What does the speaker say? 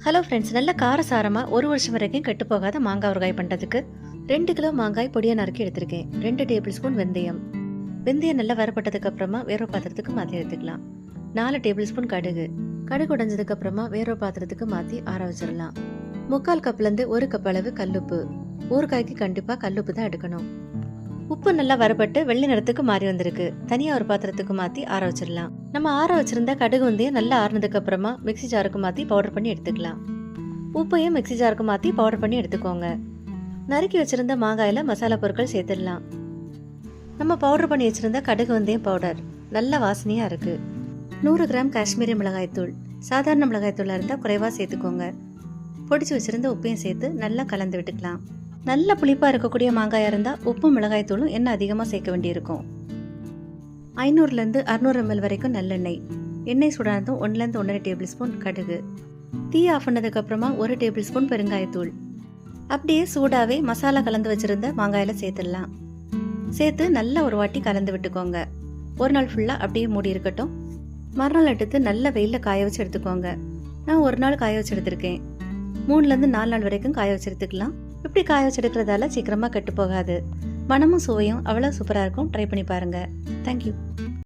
Hello friends, நல்ல காரசாரமாக 1 வருஷம் வரைக்கும் கெட்டு போகாத மாங்காய் ஊறுகாய் பண்ணுறதுக்கு 2 கிலோ மாங்காய் பொடியை நறுக்கி எடுத்திருக்கேன். 2 டேபிள் ஸ்பூன் வெந்தயம். வெந்தயம் நல்லா வரப்பட்டதுக்கு அப்புறமா வேற பாத்திரத்துக்கு மாற்றி எடுத்துக்கலாம். 4 டேபிள் ஸ்பூன் கடுகு. கடுகு உடைஞ்சதுக்கு அப்புறமா வேற பாத்திரத்துக்கு மாற்றி ஆற வச்சிடலாம். 3/4 கப்லேருந்து 1 கப் அளவு கல்லுப்பு. ஊறுகாய்க்கு கண்டிப்பாக கல்லுப்பு தான் எடுக்கணும். உப்பு நல்லா வரப்பட்டு வெள்ளை நிறத்துக்கு மாறி வந்திருக்கு. தனியாக ஒரு பாத்திரத்துக்கு மாற்றி ஆற வச்சிடலாம். நம்ம ஆற வச்சிருந்த கடுகு வெந்தயம் நல்லா ஆறுனதுக்கு அப்புறமா மிக்ஸி ஜாருக்கு மாற்றி பவுடர் பண்ணி எடுத்துக்கலாம். உப்பையும் மிக்ஸி ஜாருக்கு மாற்றி பவுடர் பண்ணி எடுத்துக்கோங்க. நறுக்கி வச்சிருந்த மாங்காயில் மசாலா பொருட்கள் சேர்த்துடலாம். நம்ம பவுடர் பண்ணி வச்சிருந்த கடுகு வெந்தயம் பவுடர் நல்ல வாசனையாக இருக்குது. 100 கிராம் காஷ்மீரி மிளகாய்த்தூள். சாதாரண மிளகாய்த்தூளாக இருந்தால் குறைவாக சேர்த்துக்கோங்க. பொடிச்சு வச்சிருந்த உப்பையும் சேர்த்து நல்லா கலந்து விட்டுக்கலாம். நல்ல புளிப்பாக இருக்கக்கூடிய மாங்காயாக இருந்தால் உப்பும் மிளகாய்த்தூளும் எண்ணெய் அதிகமாக சேர்க்க வேண்டியிருக்கும். 500லேருந்து 600 ml வரைக்கும் நல்லெண்ணெய். எண்ணெய் சூடானதும் 1லேருந்து 1.5 டேபிள் ஸ்பூன் கடுகு. தீ ஆஃப் பண்ணதுக்கப்புறமா 1 டேபிள் ஸ்பூன் பெருங்காயத்தூள். அப்படியே சூடாகவே மசாலா கலந்து வச்சுருந்த மாங்காயில் சேர்த்துடலாம். சேர்த்து நல்லா ஒரு வாட்டி கலந்து விட்டுக்கோங்க. ஒரு நாள் ஃபுல்லாக அப்படியே மூடி இருக்கட்டும். மறுநாள் எடுத்து நல்ல வெயிலில் காய வச்சு எடுத்துக்கோங்க. நான் ஒரு நாள் காய வச்சு எடுத்திருக்கேன். 3லேருந்து 4 நாள் வரைக்கும் காய வச்சு எடுத்துக்கலாம். இப்படி காய வச்சு எடுக்கிறதால சீக்கிரமாக கெட்டு போகாது. மனமும் சுவையும் அவ்வளோ சூப்பராக இருக்கும். ட்ரை பண்ணி பாருங்கள். தேங்க்யூ.